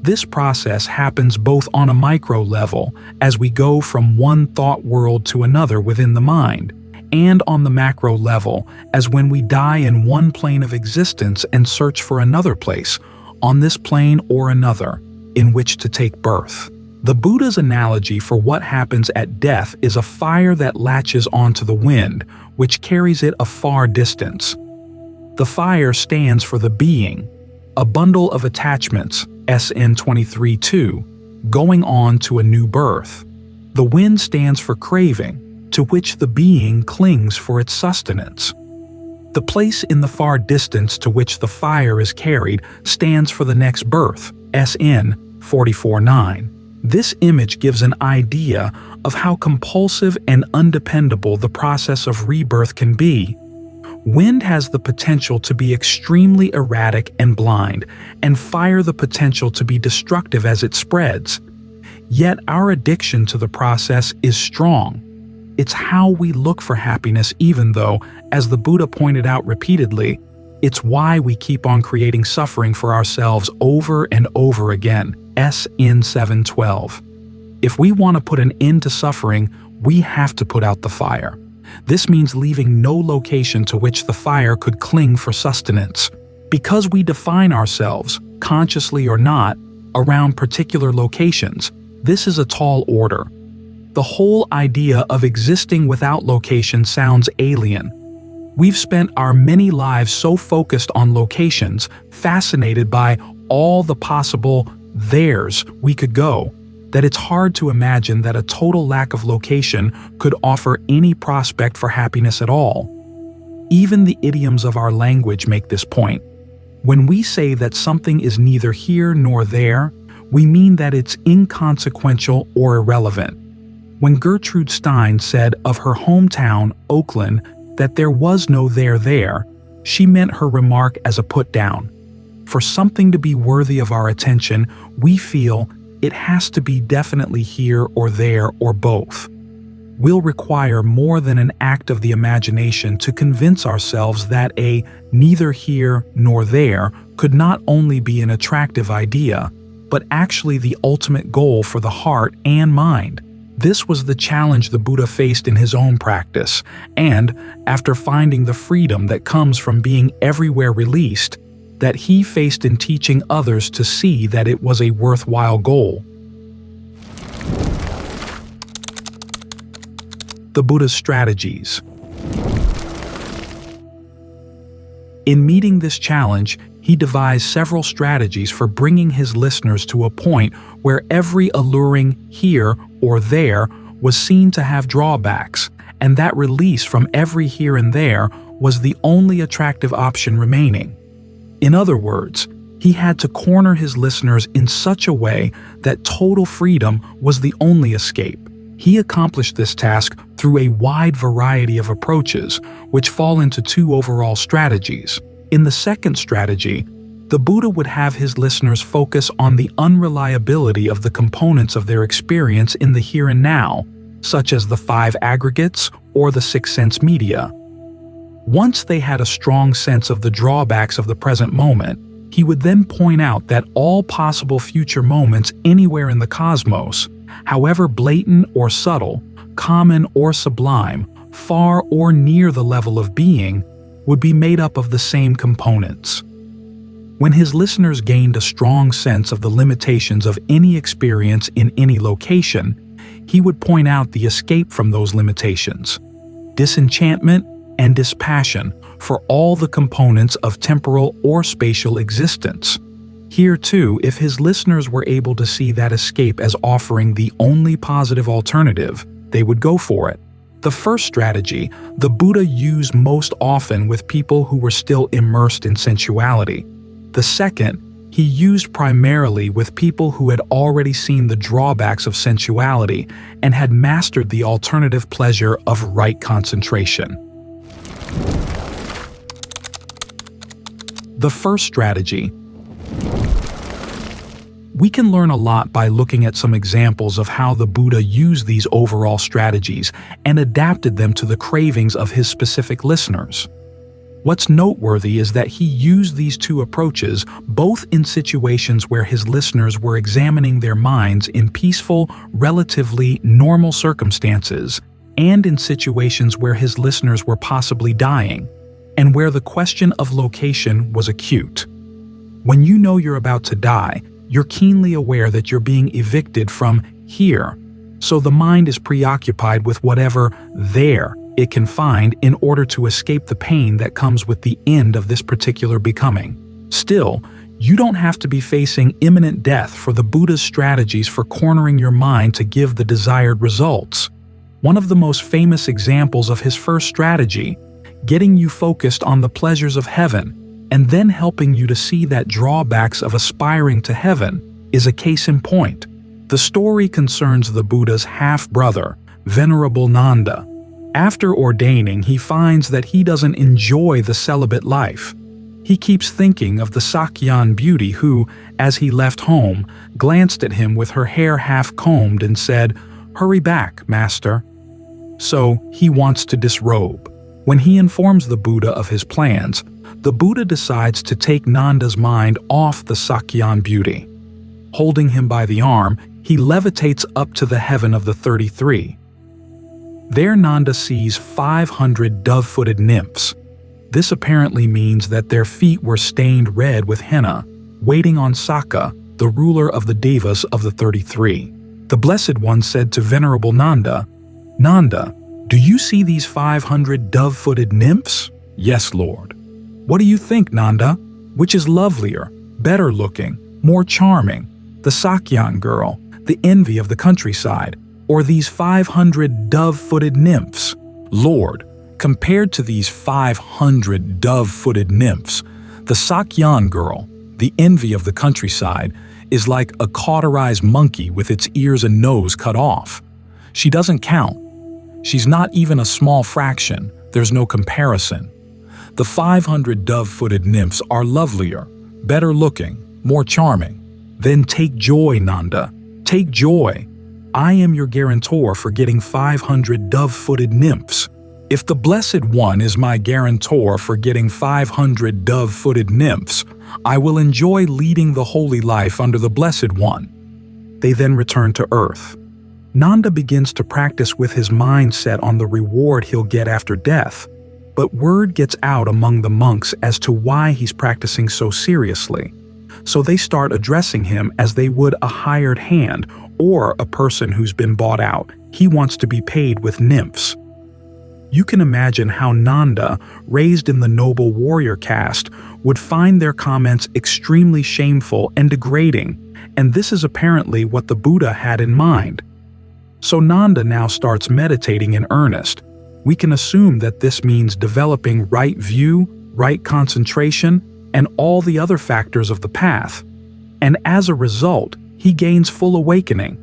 This process happens both on a micro level, as we go from one thought world to another within the mind, and on the macro level, as when we die in one plane of existence and search for another place, on this plane or another, in which to take birth. The Buddha's analogy for what happens at death is a fire that latches onto the wind, which carries it a far distance. The fire stands for the being, a bundle of attachments, SN 23-2, going on to a new birth. The wind stands for craving, to which the being clings for its sustenance. The place in the far distance to which the fire is carried stands for the next birth, SN 44-9. This image gives an idea of how compulsive and undependable the process of rebirth can be. Wind has the potential to be extremely erratic and blind, and fire the potential to be destructive as it spreads. Yet our addiction to the process is strong. It's how we look for happiness, even though, as the Buddha pointed out repeatedly, it's why we keep on creating suffering for ourselves over and over again. SN 712. If we want to put an end to suffering, we have to put out the fire. This means leaving no location to which the fire could cling for sustenance. Because we define ourselves, consciously or not, around particular locations, this is a tall order. The whole idea of existing without location sounds alien. We've spent our many lives so focused on locations, fascinated by all the possible there's we could go, that it's hard to imagine that a total lack of location could offer any prospect for happiness at all. Even the idioms of our language make this point. When we say that something is neither here nor there, we mean that it's inconsequential or irrelevant. When Gertrude Stein said of her hometown, Oakland, that there was no there, she meant her remark as a put-down. For something to be worthy of our attention, we feel it has to be definitely here or there or both. We'll require more than an act of the imagination to convince ourselves that a neither here nor there could not only be an attractive idea, but actually the ultimate goal for the heart and mind. This was the challenge the Buddha faced in his own practice, and, after finding the freedom that comes from being everywhere released, that he faced in teaching others to see that it was a worthwhile goal. The Buddha's strategies. In meeting this challenge, he devised several strategies for bringing his listeners to a point where every alluring here or there was seen to have drawbacks, and that release from every here and there was the only attractive option remaining. In other words, he had to corner his listeners in such a way that total freedom was the only escape. He accomplished this task through a wide variety of approaches, which fall into two overall strategies. In the second strategy, the Buddha would have his listeners focus on the unreliability of the components of their experience in the here and now, such as the 5 aggregates or the 6 sense media. Once they had a strong sense of the drawbacks of the present moment, he would then point out that all possible future moments anywhere in the cosmos, however blatant or subtle, common or sublime, far or near the level of being, would be made up of the same components. When his listeners gained a strong sense of the limitations of any experience in any location, he would point out the escape from those limitations, disenchantment and dispassion for all the components of temporal or spatial existence. Here too, if his listeners were able to see that escape as offering the only positive alternative, they would go for it. The first strategy the Buddha used most often with people who were still immersed in sensuality. The second, he used primarily with people who had already seen the drawbacks of sensuality and had mastered the alternative pleasure of right concentration. The first strategy. We can learn a lot by looking at some examples of how the Buddha used these overall strategies and adapted them to the cravings of his specific listeners. What's noteworthy is that he used these two approaches both in situations where his listeners were examining their minds in peaceful, relatively normal circumstances, and in situations where his listeners were possibly dying, and where the question of location was acute. When you know you're about to die, you're keenly aware that you're being evicted from here, so the mind is preoccupied with whatever there it can find in order to escape the pain that comes with the end of this particular becoming. Still, you don't have to be facing imminent death for the Buddha's strategies for cornering your mind to give the desired results. One of the most famous examples of his first strategy, getting you focused on the pleasures of heaven, and then helping you to see that drawbacks of aspiring to heaven, is a case in point. The story concerns the Buddha's half-brother, Venerable Nanda. After ordaining, he finds that he doesn't enjoy the celibate life. He keeps thinking of the Sakyan beauty who, as he left home, glanced at him with her hair half-combed and said, "Hurry back, master." So he wants to disrobe. When he informs the Buddha of his plans, the Buddha decides to take Nanda's mind off the Sakyan beauty. Holding him by the arm, he levitates up to the heaven of the 33. There Nanda sees 500 dove-footed nymphs. This apparently means that their feet were stained red with henna, waiting on Sakka, the ruler of the devas of the 33. The Blessed One said to Venerable Nanda, "Nanda, do you see these 500 dove-footed nymphs?" "Yes, Lord." "What do you think, Nanda? Which is lovelier, better looking, more charming, the Sakyan girl, the envy of the countryside, or these 500 dove-footed nymphs?" "Lord, compared to these 500 dove-footed nymphs, the Sakyan girl, the envy of the countryside, is like a cauterized monkey with its ears and nose cut off. She doesn't count. She's not even a small fraction. There's no comparison. The 500 dove-footed nymphs are lovelier, better looking, more charming. Then take joy, Nanda. Take joy. I am your guarantor for getting 500 dove-footed nymphs. If the Blessed One is my guarantor for getting 500 dove-footed nymphs, I will enjoy leading the holy life under the Blessed One." They then return to earth. Nanda begins to practice with his mind set on the reward he'll get after death, but word gets out among the monks as to why he's practicing so seriously. So they start addressing him as they would a hired hand or a person who's been bought out. He wants to be paid with nymphs. You can imagine how Nanda, raised in the noble warrior caste, would find their comments extremely shameful and degrading, and this is apparently what the Buddha had in mind. So Nanda now starts meditating in earnest. We can assume that this means developing right view, right concentration, and all the other factors of the path. And as a result, he gains full awakening.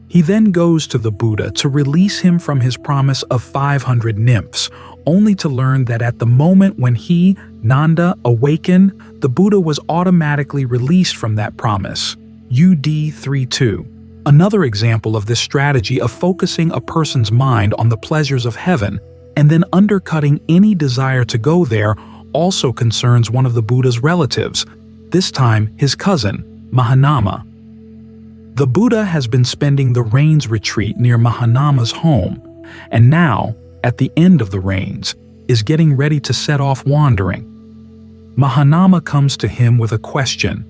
He then goes to the Buddha to release him from his promise of 500 nymphs, only to learn that at the moment when he, Nanda, awakened, the Buddha was automatically released from that promise. UD 3.2. Another example of this strategy of focusing a person's mind on the pleasures of heaven and then undercutting any desire to go there also concerns one of the Buddha's relatives, this time his cousin, Mahanama. The Buddha has been spending the rains retreat near Mahanama's home, and now, at the end of the rains, is getting ready to set off wandering. Mahanama comes to him with a question.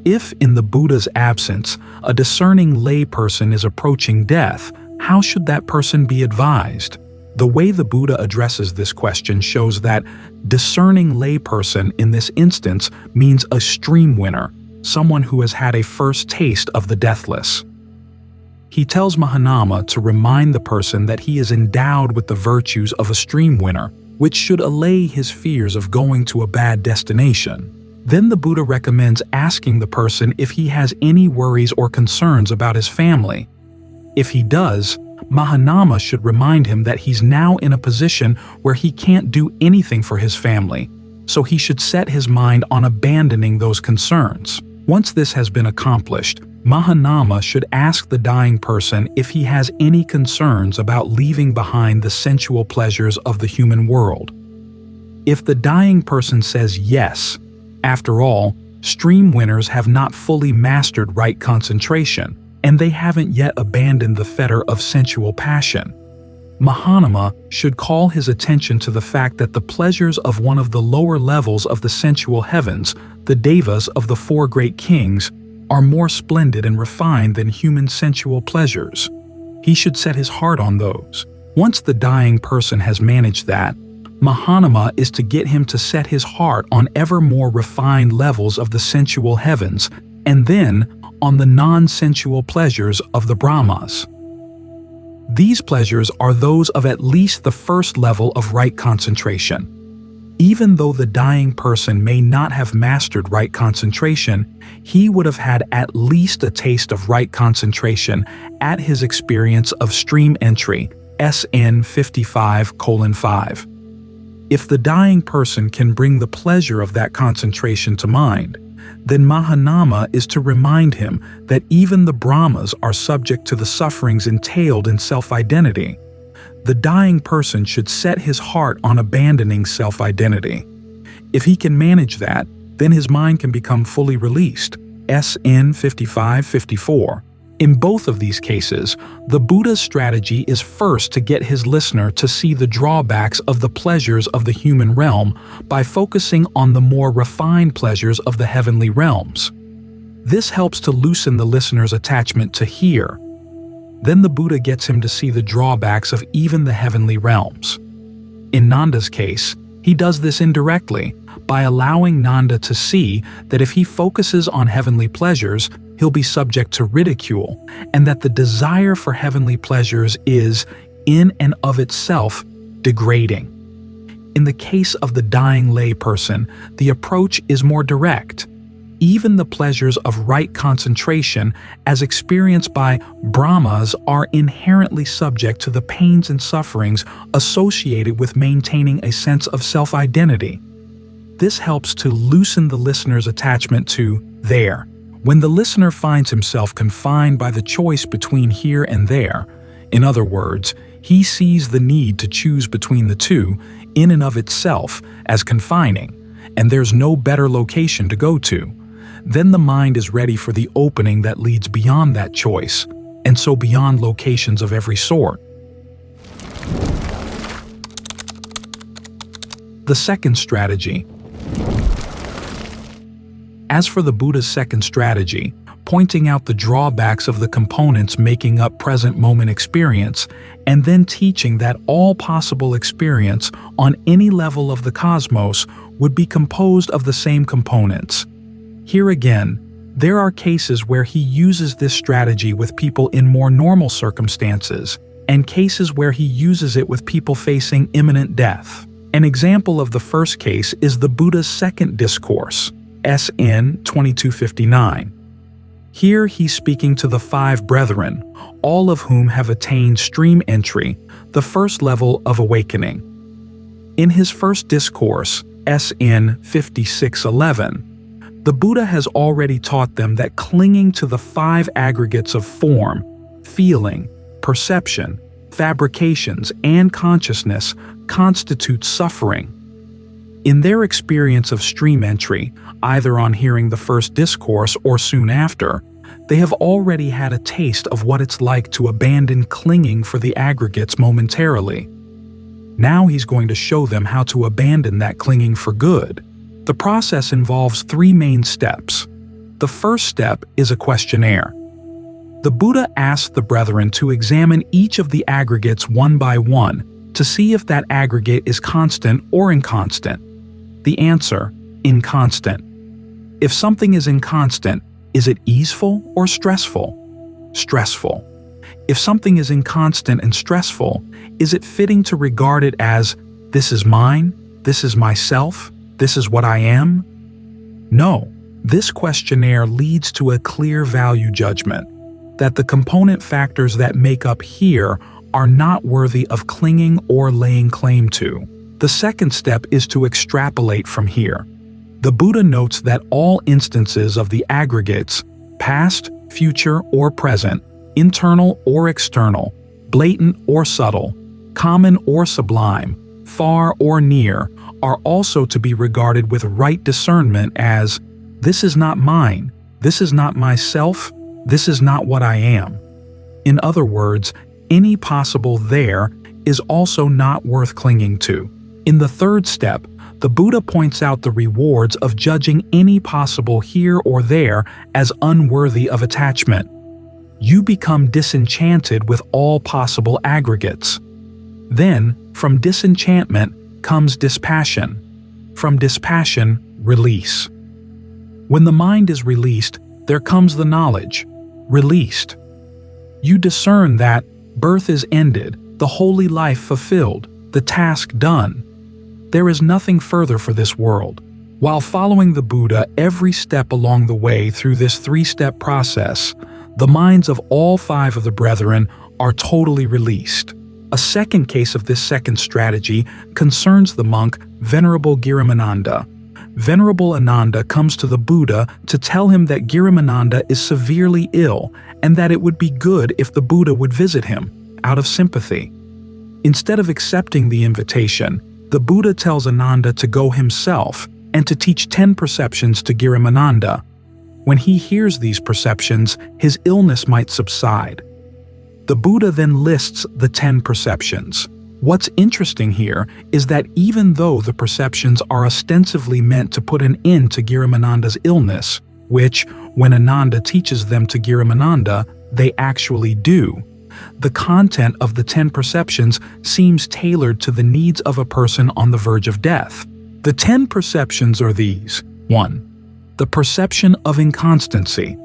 If, in the Buddha's absence, a discerning layperson is approaching death, how should that person be advised? The way the Buddha addresses this question shows that discerning layperson in this instance means a stream winner, someone who has had a first taste of the deathless. He tells Mahanama to remind the person that he is endowed with the virtues of a stream winner, which should allay his fears of going to a bad destination. Then the Buddha recommends asking the person if he has any worries or concerns about his family. If he does, Mahanama should remind him that he's now in a position where he can't do anything for his family, so he should set his mind on abandoning those concerns. Once this has been accomplished, Mahanama should ask the dying person if he has any concerns about leaving behind the sensual pleasures of the human world. If the dying person says yes, after all, stream winners have not fully mastered right concentration, and they haven't yet abandoned the fetter of sensual passion. Mahanama should call his attention to the fact that the pleasures of one of the lower levels of the sensual heavens, the devas of the four great kings, are more splendid and refined than human sensual pleasures. He should set his heart on those. Once the dying person has managed that, Mahanama is to get him to set his heart on ever more refined levels of the sensual heavens, and then on the non-sensual pleasures of the Brahmas. These pleasures are those of at least the first level of right concentration. Even though the dying person may not have mastered right concentration, he would have had at least a taste of right concentration at his experience of stream entry, SN 55:5. If the dying person can bring the pleasure of that concentration to mind, then Mahanama is to remind him that even the Brahmas are subject to the sufferings entailed in self-identity. The dying person should set his heart on abandoning self-identity. If he can manage that, then his mind can become fully released, SN 55:54. In both of these cases, the Buddha's strategy is first to get his listener to see the drawbacks of the pleasures of the human realm by focusing on the more refined pleasures of the heavenly realms. This helps to loosen the listener's attachment to hear. Then the Buddha gets him to see the drawbacks of even the heavenly realms. In Nanda's case, he does this indirectly by allowing Nanda to see that if he focuses on heavenly pleasures, he'll be subject to ridicule, and that the desire for heavenly pleasures is, in and of itself, degrading. In the case of the dying lay person, the approach is more direct. Even the pleasures of right concentration, as experienced by Brahmas, are inherently subject to the pains and sufferings associated with maintaining a sense of self-identity. This helps to loosen the listener's attachment to there. When the listener finds himself confined by the choice between here and there, in other words, he sees the need to choose between the two in and of itself as confining, and there's no better location to go to, then the mind is ready for the opening that leads beyond that choice, and so beyond locations of every sort. The second strategy. As for the Buddha's second strategy, pointing out the drawbacks of the components making up present moment experience, and then teaching that all possible experience on any level of the cosmos would be composed of the same components. Here again, there are cases where he uses this strategy with people in more normal circumstances, and cases where he uses it with people facing imminent death. An example of the first case is the Buddha's second discourse, SN 2259. Here he's speaking to the five brethren, all of whom have attained stream entry, the first level of awakening. In his first discourse, SN 5611, the Buddha has already taught them that clinging to the five aggregates of form, feeling, perception, fabrications, and consciousness constitutes suffering. In their experience of stream entry, either on hearing the first discourse or soon after, they have already had a taste of what it's like to abandon clinging for the aggregates momentarily. Now he's going to show them how to abandon that clinging for good. The process involves three main steps. The first step is a questionnaire. The Buddha asked the brethren to examine each of the aggregates one by one to see if that aggregate is constant or inconstant. The answer: inconstant. If something is inconstant, is it easeful or stressful? Stressful. If something is inconstant and stressful, is it fitting to regard it as, this is mine, this is myself, this is what I am? No. This questionnaire leads to a clear value judgment, that the component factors that make up here are not worthy of clinging or laying claim to. The second step is to extrapolate from here. The Buddha notes that all instances of the aggregates, past, future, or present, internal or external, blatant or subtle, common or sublime, far or near, are also to be regarded with right discernment as, this is not mine, this is not myself, this is not what I am. In other words, any possible there is also not worth clinging to. In the third step, the Buddha points out the rewards of judging any possible here or there as unworthy of attachment. You become disenchanted with all possible aggregates. Then, from disenchantment comes dispassion. From dispassion, release. When the mind is released, there comes the knowledge, released. You discern that birth is ended, the holy life fulfilled, the task done. There is nothing further for this world. While following the Buddha every step along the way through this three-step process, the minds of all five of the brethren are totally released. A second case of this second strategy concerns the monk Venerable Girimananda. Venerable Ananda comes to the Buddha to tell him that Girimananda is severely ill and that it would be good if the Buddha would visit him, out of sympathy. Instead of accepting the invitation, the Buddha tells Ananda to go himself and to teach 10 perceptions to Girimananda. When he hears these perceptions, his illness might subside. The Buddha then lists the 10 perceptions. What's interesting here is that even though the perceptions are ostensibly meant to put an end to Girimananda's illness, which, when Ananda teaches them to Girimananda, they actually do, the content of the 10 perceptions seems tailored to the needs of a person on the verge of death. The 10 perceptions are these. 1. The perception of inconstancy,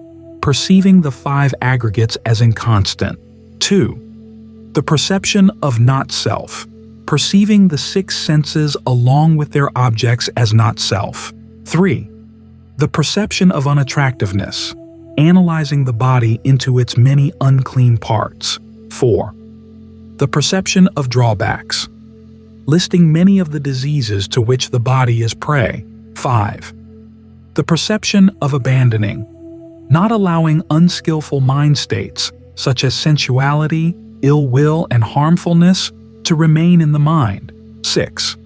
perceiving the 5 aggregates as inconstant. 2. The perception of not-self, perceiving the 6 senses along with their objects as not-self. 3. The perception of unattractiveness, analyzing the body into its many unclean parts. 4. The perception of drawbacks, listing many of the diseases to which the body is prey. 5. The perception of abandoning, not allowing unskillful mind states, such as sensuality, ill will, and harmfulness, to remain in the mind. 6.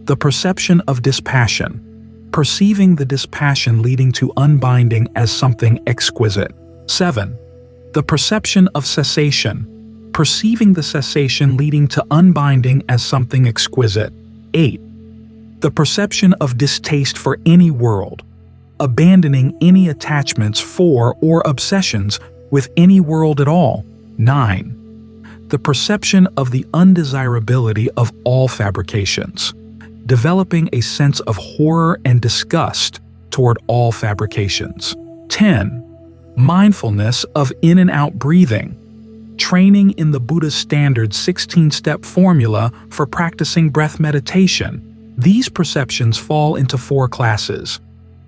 The perception of dispassion, perceiving the dispassion leading to unbinding as something exquisite. 7. The perception of cessation, perceiving the cessation leading to unbinding as something exquisite. 8. The perception of distaste for any world, abandoning any attachments for or obsessions with any world at all. 9. The perception of the undesirability of all fabrications, developing a sense of horror and disgust toward all fabrications. 10. Mindfulness of in and out breathing, training in the Buddha's standard 16-step formula for practicing breath meditation. These perceptions fall into 4 classes.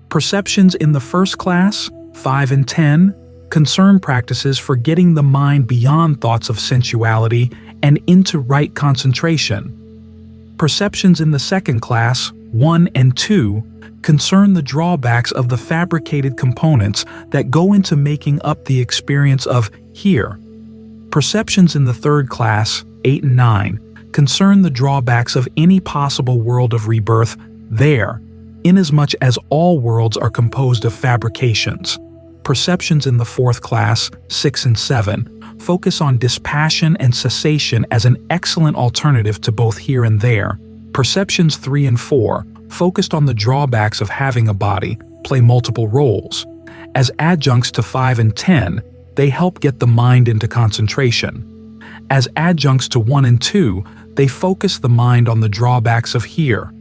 Perceptions in the first class, 5 and 10, concern practices for getting the mind beyond thoughts of sensuality and into right concentration. Perceptions in the second class, 1 and 2, concern the drawbacks of the fabricated components that go into making up the experience of here. Perceptions in the third class, 8 and 9, concern the drawbacks of any possible world of rebirth there, inasmuch as all worlds are composed of fabrications. Perceptions in the fourth class, 6 and 7, focus on dispassion and cessation as an excellent alternative to both here and there. Perceptions 3 and 4, focused on the drawbacks of having a body, play multiple roles. As adjuncts to 5 and 10, they help get the mind into concentration. As adjuncts to 1 and 2, they focus the mind on the drawbacks of here.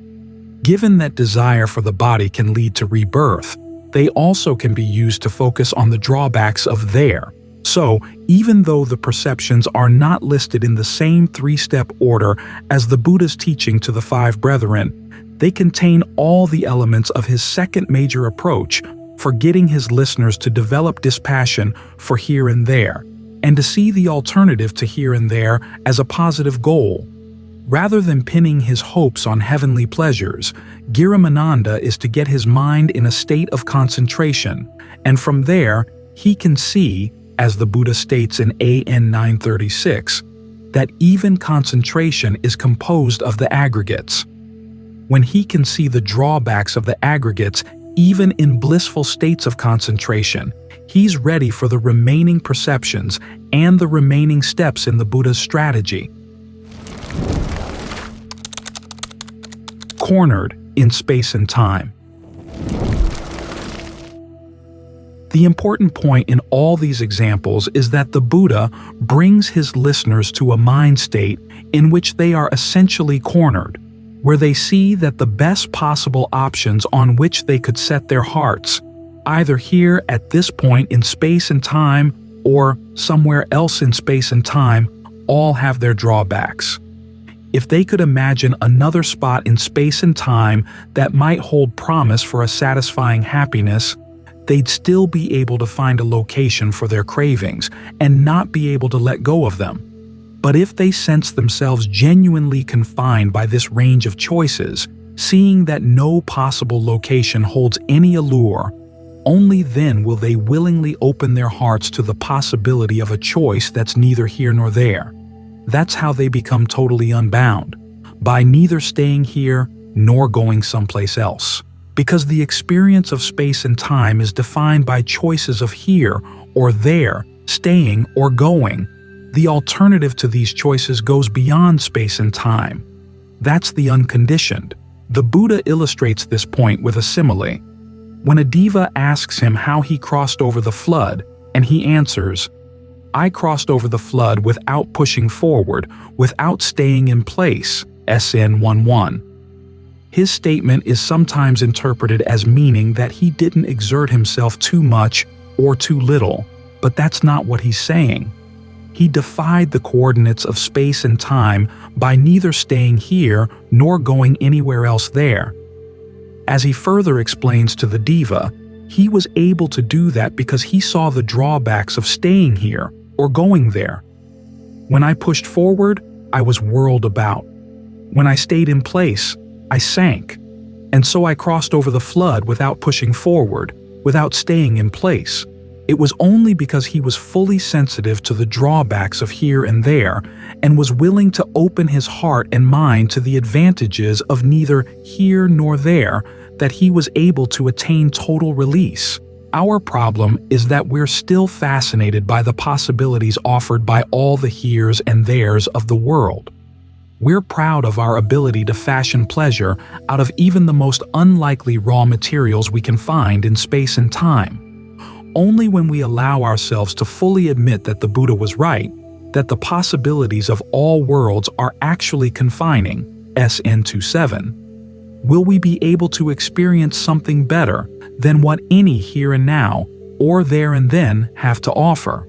Given that desire for the body can lead to rebirth, they also can be used to focus on the drawbacks of there. So, even though the perceptions are not listed in the same 3-step order as the Buddha's teaching to the 5 brethren, they contain all the elements of his second major approach for getting his listeners to develop dispassion for here and there, and to see the alternative to here and there as a positive goal. Rather than pinning his hopes on heavenly pleasures, Girimananda is to get his mind in a state of concentration, and from there, he can see, as the Buddha states in AN 936, that even concentration is composed of the aggregates. When he can see the drawbacks of the aggregates even in blissful states of concentration, he's ready for the remaining perceptions and the remaining steps in the Buddha's strategy. Cornered in space and time. The important point in all these examples is that the Buddha brings his listeners to a mind state in which they are essentially cornered, where they see that the best possible options on which they could set their hearts, either here at this point in space and time or somewhere else in space and time, all have their drawbacks. If they could imagine another spot in space and time that might hold promise for a satisfying happiness, they'd still be able to find a location for their cravings and not be able to let go of them. But if they sense themselves genuinely confined by this range of choices, seeing that no possible location holds any allure, only then will they willingly open their hearts to the possibility of a choice that's neither here nor there. That's how they become totally unbound, by neither staying here nor going someplace else. Because the experience of space and time is defined by choices of here or there, staying or going, the alternative to these choices goes beyond space and time. That's the unconditioned. The Buddha illustrates this point with a simile. When a diva asks him how he crossed over the flood, and he answers, "I crossed over the flood without pushing forward, without staying in place," SN 11. His statement is sometimes interpreted as meaning that he didn't exert himself too much or too little, but that's not what he's saying. He defied the coordinates of space and time by neither staying here nor going anywhere else there. As he further explains to the diva, he was able to do that because he saw the drawbacks of staying here or going there. When I pushed forward, I was whirled about. When I stayed in place, I sank. And so I crossed over the flood without pushing forward, without staying in place. It was only because he was fully sensitive to the drawbacks of here and there and was willing to open his heart and mind to the advantages of neither here nor there that he was able to attain total release. Our problem is that we're still fascinated by the possibilities offered by all the heres and theres of the world. We're proud of our ability to fashion pleasure out of even the most unlikely raw materials we can find in space and time. Only when we allow ourselves to fully admit that the Buddha was right, that the possibilities of all worlds are actually confining, SN 27, will we be able to experience something better than what any here and now, or there and then, have to offer.